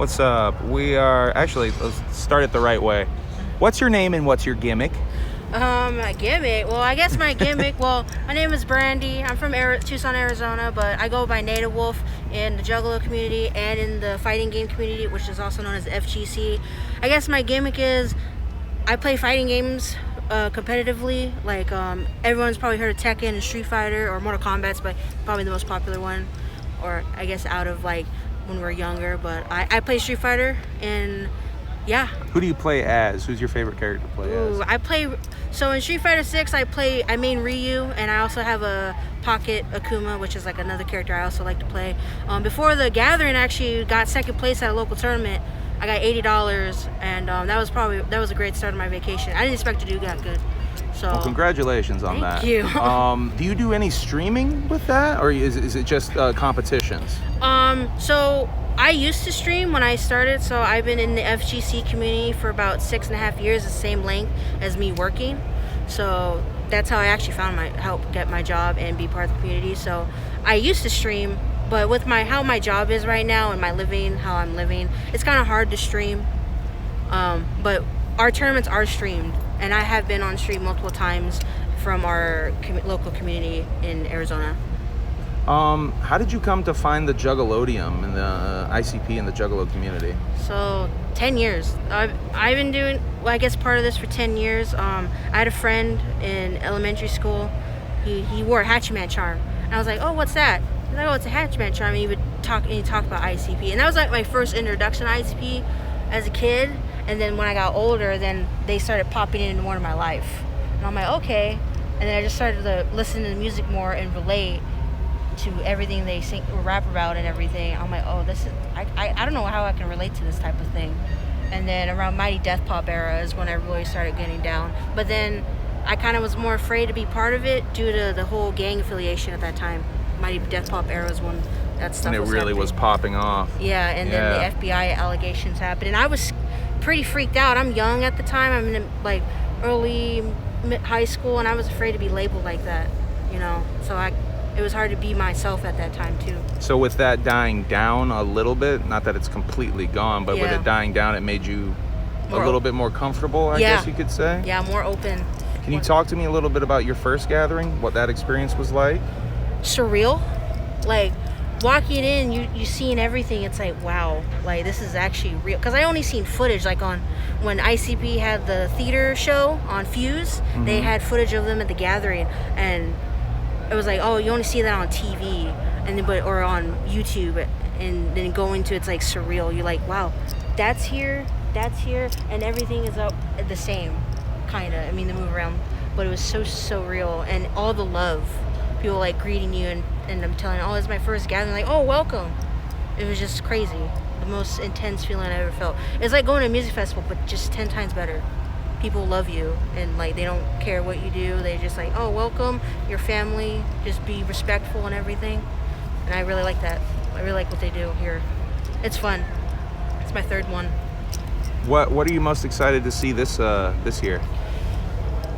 What's up? We are actually, let's start it the right way. What's your name and what's your gimmick? My gimmick? Well, I guess my gimmick, my name is Brandi. I'm from Tucson, Arizona, but I go by NativeWolf in the Juggalo community and in the fighting game community, which is also known as FGC. I guess my gimmick is I play fighting games competitively. Like, everyone's probably heard of Tekken and Street Fighter or Mortal Kombat's, but probably the most popular one, or I guess out of like when we were younger. But I play Street Fighter, and yeah. Who do you play as? Who's your favorite character to play as? So in Street Fighter 6, I main Ryu, and I also have a pocket Akuma, which is like another character I also like to play. Before the Gathering actually got second place at a local tournament, I got $80, and that was a great start of my vacation. I didn't expect to do that good. So well, congratulations on that. Thank you. Do you do any streaming with that, or is it just competitions? So I used to stream when I started, so I've been in the FGC community for about 6.5 years, the same length as me working. So that's how I actually help get my job and be part of the community. So I used to stream, but with how my job is right now and how I'm living, it's kind of hard to stream. But our tournaments are streamed, and I have been on stream multiple times from our local community in Arizona. How did you come to find the Juggalodium and the ICP and the Juggalo community? So 10 years. I've been doing, I guess, part of this for 10 years. I had a friend in elementary school. He wore a Hatchet-Man charm, and I was like, "Oh, what's that?" He's like, "Oh, it's a Hatchet-Man charm." And he talked about ICP, and that was like my first introduction to ICP as a kid. And then when I got older, then they started popping into more of my life, and I'm like, okay. And then I just started to listen to the music more and relate to everything they sing or rap about and everything. I'm like, oh, this is I don't know how I can relate to this type of thing. And then around Mighty Death Pop era is when I really started getting down. But then I kind of was more afraid to be part of it due to the whole gang affiliation at that time. Mighty Death Pop era was when that stuff and it was really happening. Was popping off. Yeah, and then the FBI allegations happened, and I was pretty freaked out. I'm young at the time. I'm in like early high school, and I was afraid to be labeled like that, so it was hard to be myself at that time too. So with that dying down a little bit, not that it's completely gone, but with it dying down, it made you a little bit more comfortable, I guess you could say? Yeah, more open. Can you talk to me a little bit about your first gathering, what that experience was like? Surreal. Like, walking in, you seeing everything, it's like, wow, like this is actually real. Because I only seen footage, like when ICP had the theater show on Fuse, they had footage of them at the Gathering, and it was like, oh, you only see that on TV or on YouTube, and then going to it's like surreal. You're like, wow, that's here, and everything is up the same, kind of. I mean, they move around, but it was so real, and all the love, people like greeting you, and I'm telling, oh, it's my first gathering, like, oh, welcome. It was just crazy, the most intense feeling I ever felt. It's like going to a music festival, but just 10 times better. People love you, and like they don't care what you do. They just like, oh, welcome, your family. Just be respectful and everything. And I really like that. I really like what they do here. It's fun. It's my third one. What are you most excited to see this year?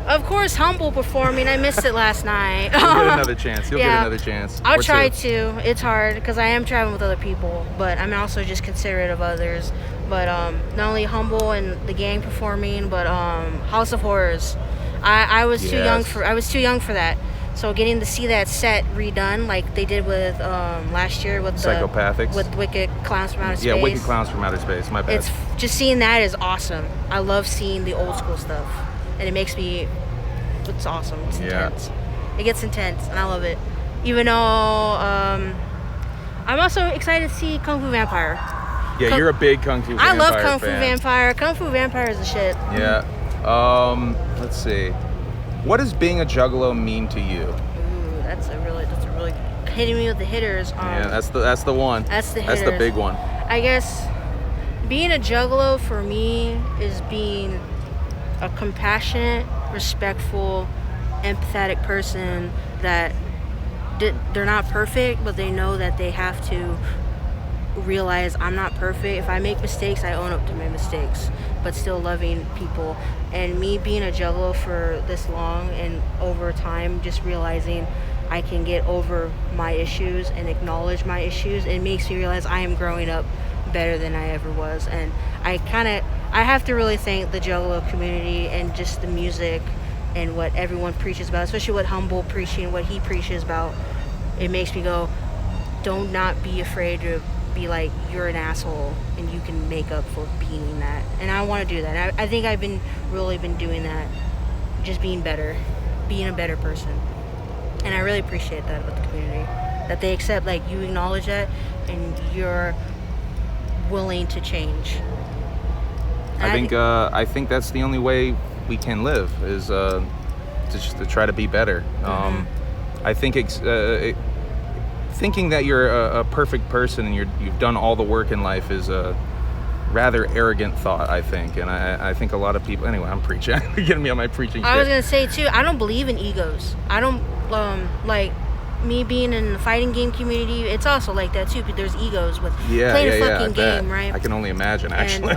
Of course, Humble performing. I missed it last night. You'll get another chance. You'll get another chance. I'll try to. It's hard because I am traveling with other people, but I'm also just considerate of others. But not only Humble and the gang performing, but House of Horrors. I was too young for that. So getting to see that set redone, like they did with last year with Psychopathics, with Wicked Clowns from Outer Space. Yeah, Wicked Clowns from Outer Space. My bad. It's just seeing that is awesome. I love seeing the old school stuff, and it makes me. It's awesome. It's intense. It gets intense, and I love it. Even though I'm also excited to see Kung Fu Vampire. Yeah, you're a big Kung Fu Vampire I love Kung Fu fan. Vampire. Kung Fu Vampire is the shit. Yeah. Let's see. What does being a Juggalo mean to you? Ooh, that's a really hitting me with the hitters. Yeah, that's the one. That's the hitters. That's the big one. I guess being a Juggalo for me is being a compassionate, respectful, empathetic person that they're not perfect, but they know that they have to realize I'm not perfect. If I make mistakes, I own up to my mistakes, but still loving people. And me being a Juggalo for this long and over time, just realizing I can get over my issues and acknowledge my issues, it makes me realize I am growing up better than I ever was. And I have to really thank the Juggalo community and just the music and what everyone preaches about, especially what Humble preaching, what he preaches about. It makes me go, don't not be afraid to be like, you're an asshole and you can make up for being that. And I want to do that. I think I've been doing that, just being better, being a better person. And I really appreciate that about the community, that they accept, like, you acknowledge that and you're willing to change. And I think that's the only way we can live, is just to try to be better. I think thinking that you're a perfect person and you've done all the work in life is a rather arrogant thought, I think. And I think a lot of people, anyway, I'm preaching. You're getting me on my preaching shit. I was going to say, too, I don't believe in egos. I don't, like, me being in the fighting game community, it's also like that, too. But there's egos with playing a fucking game, right? I can only imagine, actually.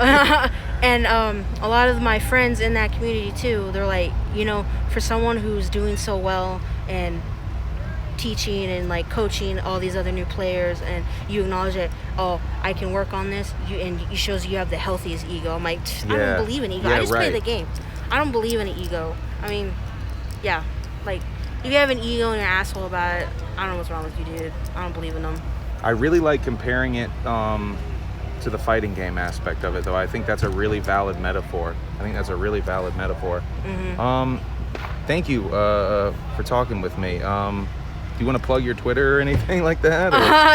And a lot of my friends in that community, too, they're like, you know, for someone who's doing so well and teaching and like coaching all these other new players, and you acknowledge that, oh, I can work on this, and it shows you have the healthiest ego. I'm like, I don't believe in ego. I just play the game. I don't believe in an ego. I mean, yeah, like, if you have an ego and you're an asshole about it, I don't know what's wrong with you, dude. I don't believe in them. I really like comparing it to the fighting game aspect of it, though. I think that's a really valid metaphor. Thank you for talking with me. Do you want to plug your Twitter or anything like that?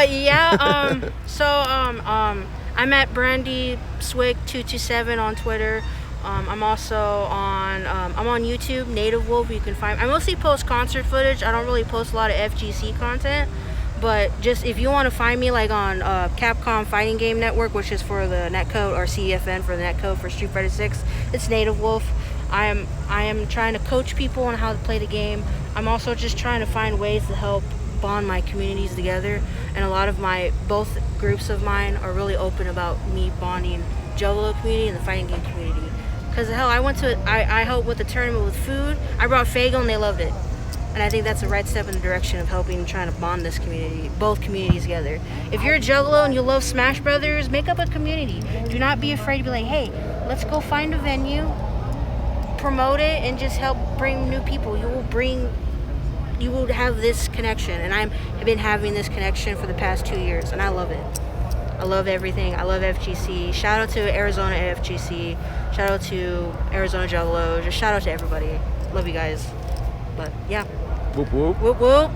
Yeah. So I'm at Brandi Swick 227 on Twitter. I'm also on YouTube, NativeWolf. You can find. I mostly post concert footage. I don't really post a lot of FGC content, but just if you want to find me, like on Capcom Fighting Game Network, which is for the netcode, or CFN for the netcode for Street Fighter 6, it's NativeWolf. I am trying to coach people on how to play the game. I'm also just trying to find ways to help bond my communities together. And a lot of both groups of mine are really open about me bonding Juggalo community and the fighting game community. Because hell, I helped with the tournament with food. I brought Fago and they loved it. And I think that's the right step in the direction of helping, trying to bond this community, both communities together. If you're a Juggalo and you love Smash Brothers, make up a community. Do not be afraid to be like, hey, let's go find a venue, promote it, and just help bring new people. You will have this connection, and I've been having this connection for the past 2 years, and I love it. I love everything. I love FGC. Shout out to Arizona FGC. Shout out to Arizona Juggalo. Just shout out to everybody. Love you guys. But yeah. Whoop whoop. Whoop whoop.